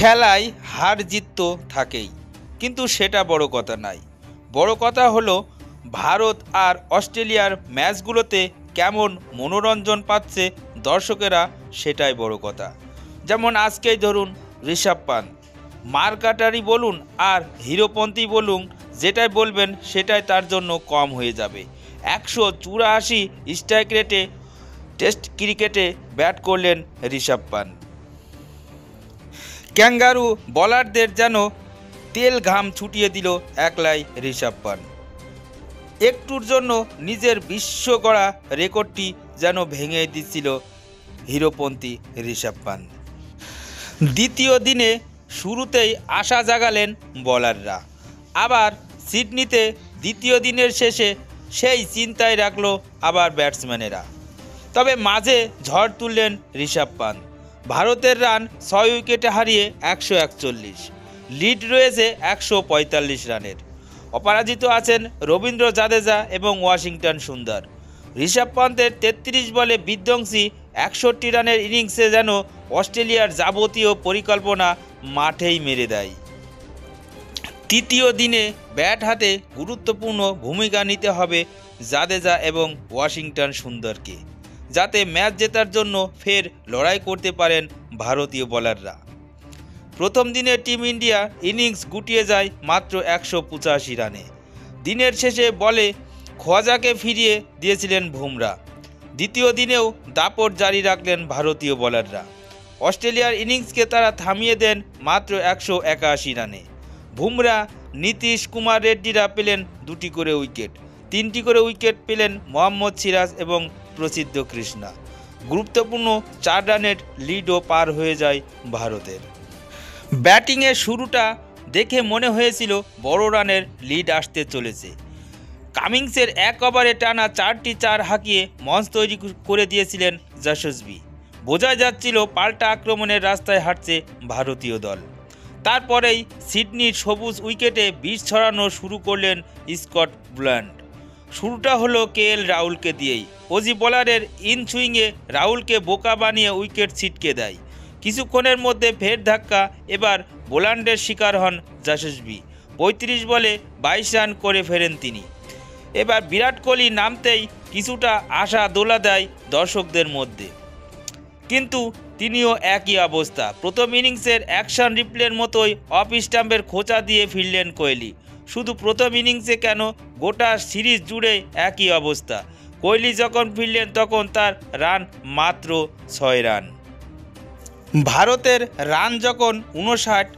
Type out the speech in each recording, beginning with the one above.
খেলায় হার জিত তো থাকেই, কিন্তু সেটা বড় কথা নয়। বড় কথা হলো ভারত আর অস্ট্রেলিয়ার ম্যাচগুলোতে কেমন মনোরঞ্জন পাচ্ছে দর্শকেরা, সেটাই বড় কথা। যেমন আজকেই ধরুন ঋষভ পান্ত, মারকাটারি বলুন আর হিরোপন্থী বলুন, যেটাই বলবেন সেটাই তার জন্য কম হয়ে যাবে। 184 স্ট্রাইক রেটে টেস্ট ক্রিকেটে ব্যাট করলেন ঋষভ পান্ত। ক্যাঙ্গারু বলারদের যেন তেল ঘাম ছুটিয়ে দিল একলাই ঋষভ পান্ত। একটুর জন্য নিজের বিশ্ব গড়া রেকর্ডটি যেন ভেঙে দিচ্ছিল হিরোপন্থী ঋষভ পান্ত। দ্বিতীয় দিনে শুরুতেই আশা জাগালেন বোলাররা, আবার সিডনিতে দ্বিতীয় দিনের শেষে সেই চিন্তায় রাখলো আবার ব্যাটসম্যানেরা। তবে মাঝে ঝড় তুললেন ঋষভ পান্ত। ভারতের রান 6 উইকেটে হারিয়ে 141, লিড রয়েছে 145 রানের। অপরাজিত আছেন রবীন্দ্র জাদেজা এবং ওয়াশিংটন সুন্দর। ঋষভ পান্তের 33 বলে বিধ্বংসী 61 রানের ইনিংসে যেন অস্ট্রেলিয়ার যাবতীয় পরিকল্পনা মাঠেই মেরে দেয়। তৃতীয় দিনে ব্যাট হাতে গুরুত্বপূর্ণ ভূমিকা নিতে হবে জাদেজা এবং ওয়াশিংটন সুন্দরকে, যাতে ম্যাচ জেতার জন্য ফের লড়াই করতে পারেন ভারতীয় বোলাররা। প্রথম দিনে টিম ইন্ডিয়া ইনিংস গুটিয়ে যায় মাত্র 185 রানে। দিনের শেষে বলে খোয়াজাকে ফিরিয়ে দিয়েছিলেন বুমরা। দ্বিতীয় দিনেও দাপট জারি রাখলেন ভারতীয় বোলাররা। অস্ট্রেলিয়ার ইনিংসকে তারা থামিয়ে দেন মাত্র 181 রানে। বুমরা, নীতিশ কুমার রেড্ডিরা পেলেন 2টি করে উইকেট, 3টি করে উইকেট পেলেন মোহাম্মদ সিরাজ এবং প্রসিদ্ধ কৃষ্ণা। গুরুত্বপূর্ণ 4 রানের লিডও পার হয়ে যায় ভারতের। ব্যাটিংয়ের শুরুটা দেখে মনে হয়েছিল বড় রানের লিড আসতে চলেছে। কামিন্সের 1 ওভারে টানা 4টি 4 হাঁকিয়ে মঞ্চ তৈরি করে দিয়েছিলেন যশস্বী। বোঝা যাচ্ছিল পাল্টা আক্রমণের রাস্তায় হাঁটছে ভারতীয় দল। তারপরেই সিডনির সবুজ উইকেটে বিষ ছড়ানো শুরু করলেন স্কট ব্ল্যান্ড। শুরুটা হলো কেএল রাহুলকে দিয়েই। অজি বোলারের ইনসুইংয়ে রাহুলকে বোকা বানিয়ে উইকেট ছিটকে দেয়। কিছুক্ষণের মধ্যে ফের ধাক্কা, এবার বোল্যান্ডের শিকার হন যশস্বী। 35 বলে 22 রান করে ফেরেন তিনি। এবার বিরাট কোহলি নামতেই কিছুটা আশা দোলা দেয় দর্শকদের মধ্যে, কিন্তু তিনিও একই অবস্থা। প্রথম ইনিংসের অ্যাকশন রিপ্লের মতোই অফ স্টাম্পের খোঁচা দিয়ে ফিরলেন কোহলি। শুধু প্রথম ইনিংসে কেন, গোটা সিরিজ জুড়ে একই অবস্থা। কোহলি যখন ফিরলেন তখন তার রান মাত্র 6 রান। ভারতের রান যখন 59,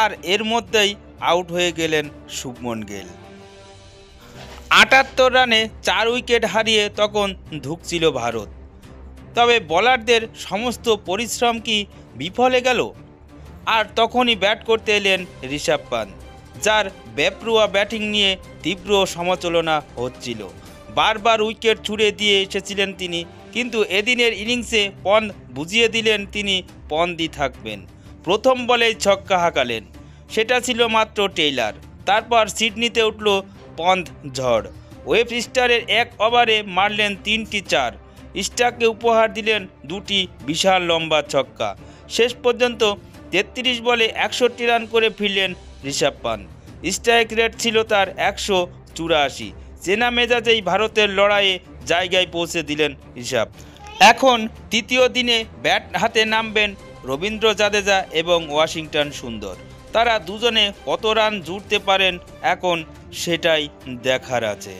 আর এর মধ্যেই আউট হয়ে গেলেন শুভমন গিল। 78 রানে 4 উইকেট হারিয়ে তখন ধুঁকছিল ভারত। তবে বোলারদের সমস্ত পরিশ্রম কি বিফলে গেল? আর তখনই ব্যাট করতে এলেন ঋষভ পান্ত, যার বেপরোয়া ব্যাটিং নিয়ে তীব্র সমালোচনা হচ্ছিল। বারবার উইকেট ছুড়ে দিয়ে এসেছিলেন তিনি, কিন্তু এদিনের ইনিংসে পন্থ বুঝিয়ে দিলেন তিনি পন্থই থাকবেন। প্রথম বলেই ছক্কা হাঁকালেন, সেটা ছিল মাত্র টেইলার। তারপর সিডনিতে উঠল পন্থ ঝড়। ওয়েবস্টারের 1 ওভারে মারলেন 3টি 4। স্টার্ককে উপহার দিলেন 2টি বিশাল লম্বা ছক্কা। শেষ পর্যন্ত 33 বলে 61 রান করে ফিরলেন ঋষভ পান্ত। স্ট্রাইক রেট ছিল তার 184। চেনা মেজাজেই ভারতের লড়াইয়ে জায়গায় পৌঁছে দিলেন ঋষভ। এখন তৃতীয় দিনে ব্যাট হাতে নামবেন রবীন্দ্র জাদেজা এবং ওয়াশিংটন সুন্দর। তারা দুজনে কত রান জুড়তে পারেন এখন সেটাই দেখার আছে।